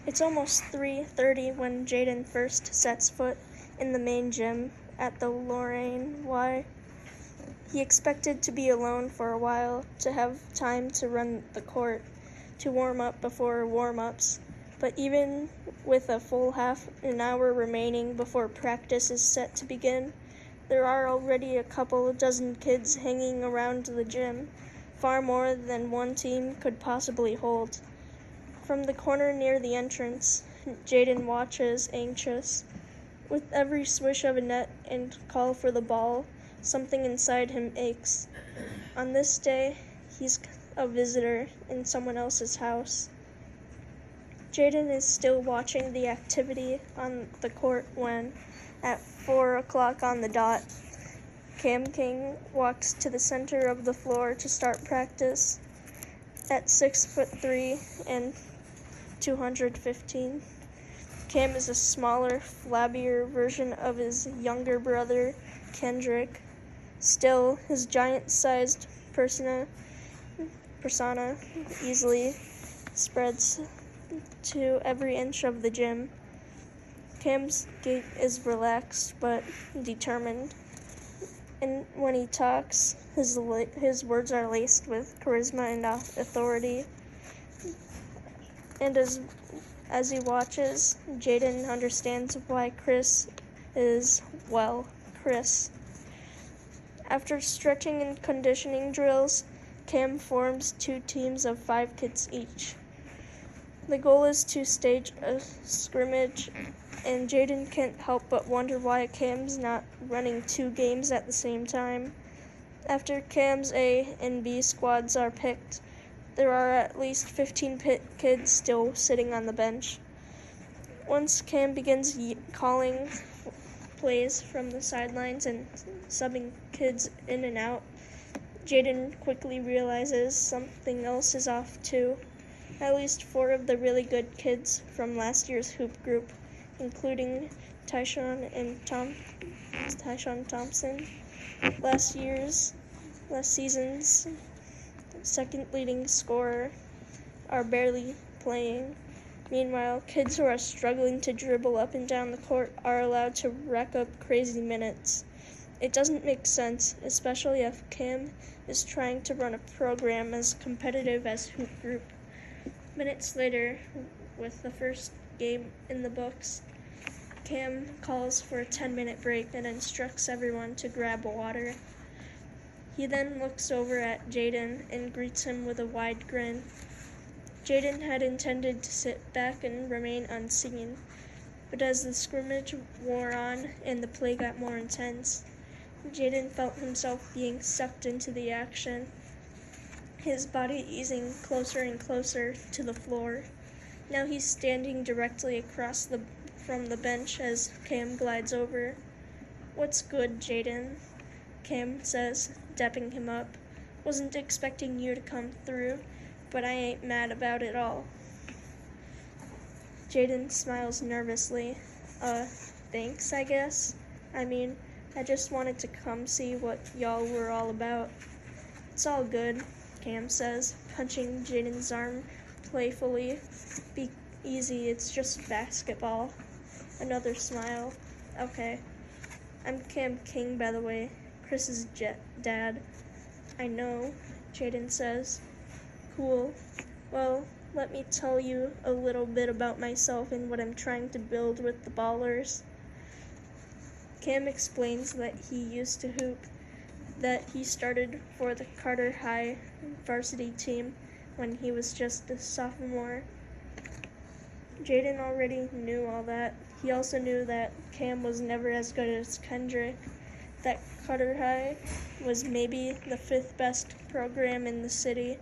It's almost 3:30 when Jaden first sets foot in the main gym at the Lorraine Y. He expected to be alone for a while, to have time to run the court, to warm up before warm-ups, but even with a full half an hour remaining before practice is set to begin, there are already a couple dozen kids hanging around the gym, far more than one team could possibly hold. From the corner near the entrance, Jaden watches, anxious. With every swish of a net and call for the ball, something inside him aches. On this day, he's a visitor in someone else's house. Jaden is still watching the activity on the court when, at 4 o'clock on the dot, Cam King walks to the center of the floor to start practice. At 6'3" and 215, Cam is a smaller, flabbier version of his younger brother, Kendrick. Still, his giant-sized persona easily spreads to every inch of the gym. Cam's gait is relaxed but determined, and when he talks, his words are laced with charisma and authority. And as he watches, Jaden understands why Chris is, well, Chris. After stretching and conditioning drills, Cam forms 2 teams of 5 kids each. The goal is to stage a scrimmage, and Jaden can't help but wonder why Cam's not running 2 games at the same time. After Cam's A and B squads are picked, there are at least 15 kids still sitting on the bench. Once Cam begins calling plays from the sidelines and subbing kids in and out, Jaden quickly realizes something else is off too. At least 4 of the really good kids from last year's hoop group, including Tyshawn Thompson, last season's second leading scorer, are barely playing. Meanwhile, kids who are struggling to dribble up and down the court are allowed to rack up crazy minutes. It doesn't make sense, especially if Cam is trying to run a program as competitive as hoop group. Minutes later, with the first game in the books, Cam calls for a 10-minute break and instructs everyone to grab water. He then looks over at Jaden and greets him with a wide grin. Jaden had intended to sit back and remain unseen, but as the scrimmage wore on and the play got more intense, Jaden felt himself being sucked into the action, his body easing closer and closer to the floor. Now he's standing directly across from the bench as Cam glides over. "What's good, Jaden?" Cam says, dapping him up. "Wasn't expecting you to come through, but I ain't mad about it all." Jaden smiles nervously. Thanks, I guess. I mean, I just wanted to come see what y'all were all about." "It's all good," Cam says, punching Jaden's arm playfully. "Be easy, it's just basketball." Another smile. "Okay. I'm Cam King, by the way. Chris's dad." "I know," Jaden says. "Cool. Well, let me tell you a little bit about myself and what I'm trying to build with the Ballers." Cam explains that he used to hoop, that he started for the Carter High varsity team when he was just a sophomore. Jaden already knew all that. He also knew that Cam was never as good as Kendrick, that Carter High was maybe the 5th best program in the city,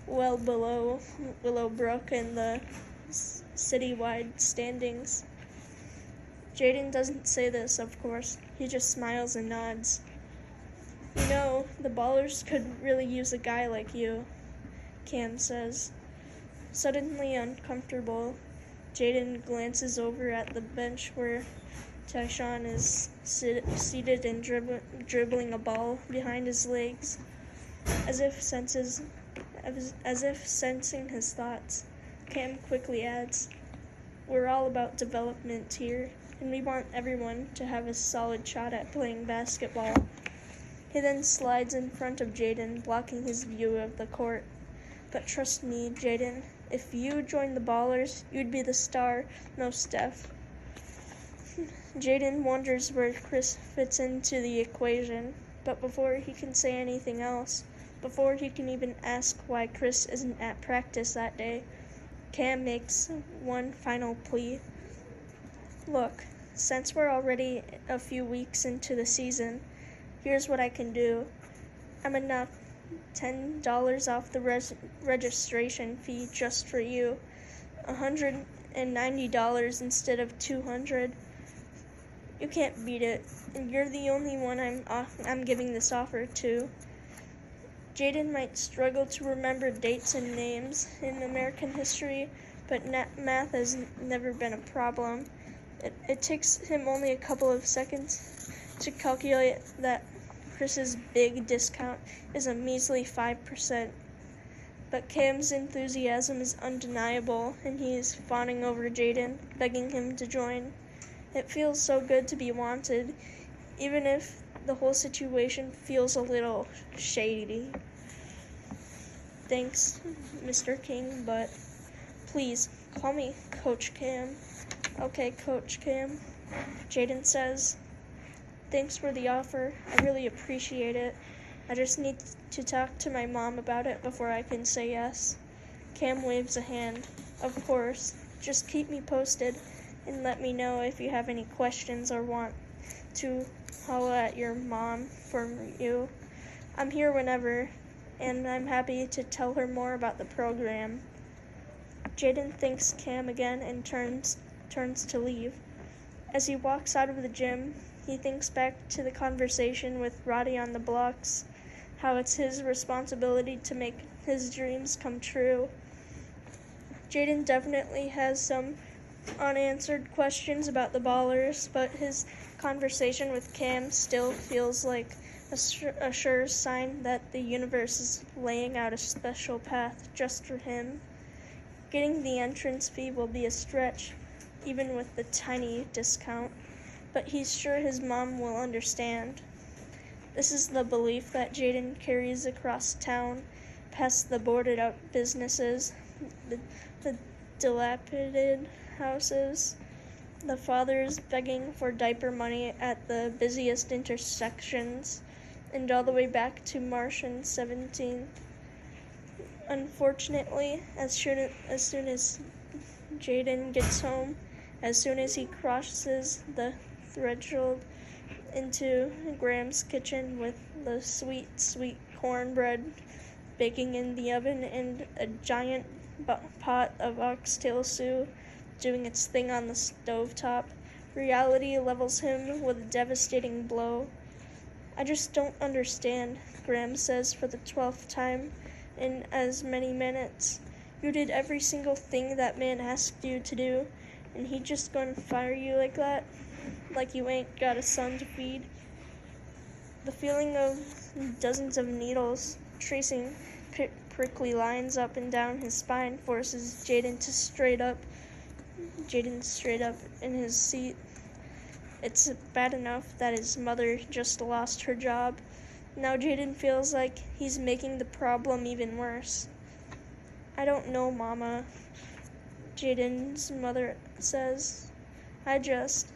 well below Willowbrook in the citywide standings. Jaden doesn't say this, of course. He just smiles and nods. "You know, the Ballers could really use a guy like you," Cam says. Suddenly uncomfortable, Jaden glances over at the bench where Tyshawn is seated and dribbling a ball behind his legs. As if sensing his thoughts, Cam quickly adds, we're all about development here, and we want everyone to have a solid shot at playing basketball. He then slides in front of Jaden, blocking his view of the court. But trust me, Jaden, if you joined the Ballers, you'd be the star, no Steph. Jaden wonders where Chris fits into the equation, but before he can say anything else, before he can even ask why Chris isn't at practice that day, Cam makes one final plea. Look, since we're already a few weeks into the season, here's what I can do. I'm gonna knock $10 off the registration fee just for you. $190 instead of $200. You can't beat it, and you're the only one I'm giving this offer to. Jaden might struggle to remember dates and names in American history, but math has never been a problem. It takes him only a couple of seconds to calculate that Chris's big discount is a measly 5%. But Cam's enthusiasm is undeniable, and he is fawning over Jaden, begging him to join. It feels so good to be wanted, even if the whole situation feels a little shady. Thanks, Mr. King, but please call me Coach Cam. Okay, Coach Cam, Jaden says. Thanks for the offer. I really appreciate it. I just need to talk to my mom about it before I can say yes. Cam waves a hand. Of course. Just keep me posted and let me know if you have any questions or want to holler at your mom for you. I'm here whenever, and I'm happy to tell her more about the program. Jaden thanks Cam again and turns to leave. As he walks out of the gym, he thinks back to the conversation with Roddy on the blocks, how it's his responsibility to make his dreams come true. Jaden definitely has some unanswered questions about the Ballers, but his conversation with Cam still feels like a sure sign that the universe is laying out a special path just for him. Getting the entrance fee will be a stretch, even with the tiny discount, but he's sure his mom will understand. This is the belief that Jaden carries across town, past the boarded-up businesses, the dilapidated houses, the fathers begging for diaper money at the busiest intersections, and all the way back to Marsh and 17th. Unfortunately, as soon as Jaden gets home, as soon as he crosses the threshold into Graham's kitchen with the sweet cornbread baking in the oven and a giant pot of oxtail stew doing its thing on the stovetop, reality levels him with a devastating blow. I just don't understand, Graham says for the 12th time in as many minutes. You did every single thing that man asked you to do, and he just gonna fire you like that? Like you ain't got a son to feed? The feeling of dozens of needles tracing prickly lines up and down his spine forces Jaden straight up in his seat. It's bad enough that his mother just lost her job. Now Jaden feels like he's making the problem even worse. I don't know, Mama, Jaden's mother says. I just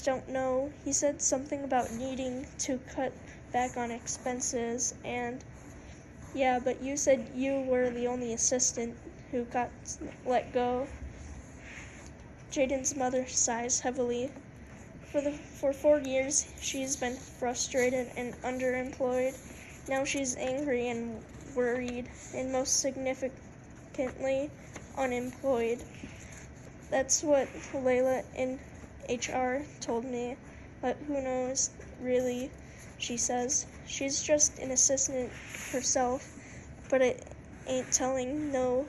don't know. He said something about needing to cut back on expenses, and yeah, but you said you were the only assistant who got let go. Jaden's mother sighs heavily. For 4 years, she's been frustrated and underemployed. Now she's angry and worried, and most significantly, unemployed. That's what Layla in HR told me, but who knows, really, she says. She's just an assistant herself, but it ain't no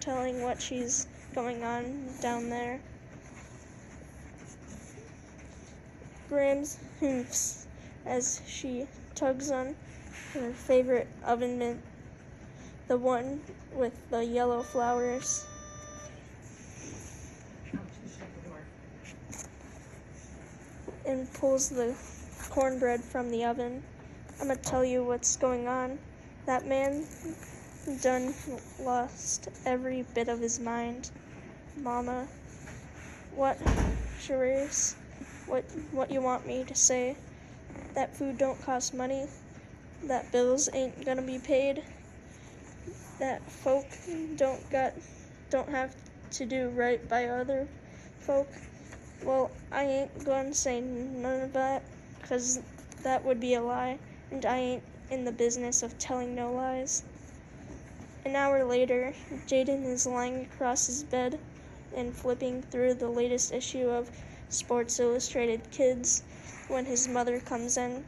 telling what she's going on down there. Grams hoofs as she tugs on her favorite oven mitt, the one with the yellow flowers. and pulls the cornbread from the oven. I'ma tell you what's going on. That man done lost every bit of his mind. Mama, what, Charisse? What you want me to say? That food don't cost money? That bills ain't gonna be paid? That folk don't have to do right by other folk? Well, I ain't gonna say none of that, 'cause that would be a lie, and I ain't in the business of telling no lies. An hour later, Jaden is lying across his bed and flipping through the latest issue of Sports Illustrated Kids when his mother comes in,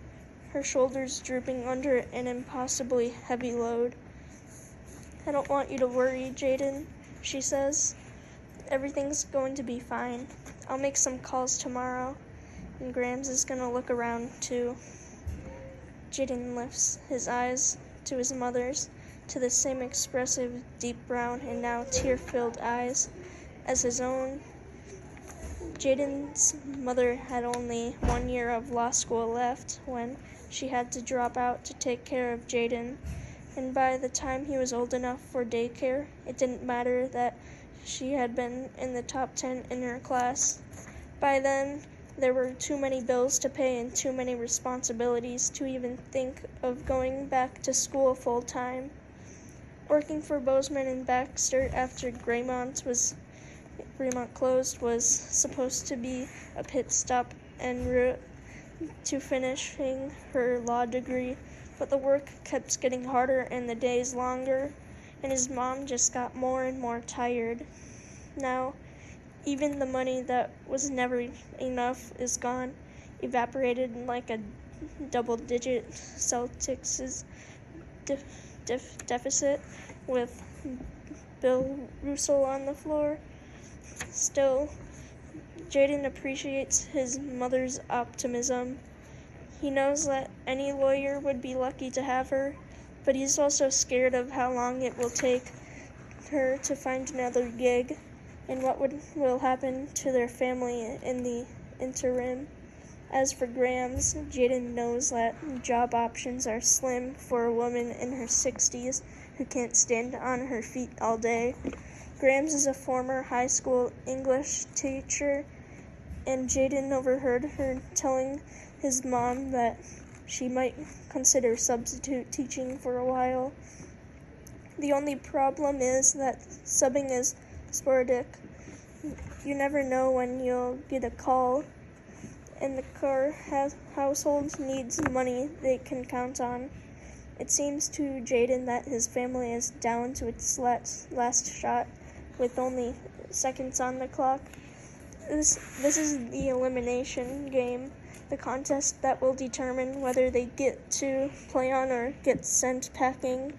her shoulders drooping under an impossibly heavy load. I don't want you to worry, Jaden, she says. Everything's going to be fine. I'll make some calls tomorrow, and Grams is gonna look around too. Jaden lifts his eyes to his mother's, to the same expressive, deep brown and now tear-filled eyes as his own. Jaden's mother had only 1 year of law school left when she had to drop out to take care of Jaden, and by the time he was old enough for daycare, it didn't matter that she had been in the top 10 in her class. By then, there were too many bills to pay and too many responsibilities to even think of going back to school full-time. Working for Bozeman and Baxter after Graymont closed was supposed to be a pit stop en route to finishing her law degree, but the work kept getting harder and the days longer, and his mom just got more and more tired. Now, even the money that was never enough is gone, evaporated like a double-digit Celtics' deficit with Bill Russell on the floor. Still, Jaden appreciates his mother's optimism. He knows that any lawyer would be lucky to have her, but he's also scared of how long it will take her to find another gig and what will happen to their family in the interim. As for Grams, Jaden knows that job options are slim for a woman in her 60s who can't stand on her feet all day. Grams is a former high school English teacher, and Jaden overheard her telling his mom that she might consider substitute teaching for a while. The only problem is that subbing is sporadic. You never know when you'll get a call, and the Carr household needs money they can count on. It seems to Jaden that his family is down to its last shot, with only seconds on the clock. This is the elimination game, the contest that will determine whether they get to play on or get sent packing.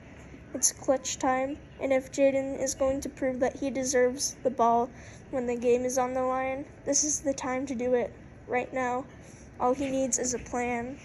It's clutch time, and if Jaden is going to prove that he deserves the ball when the game is on the line, this is the time to do it, right now. All he needs is a plan.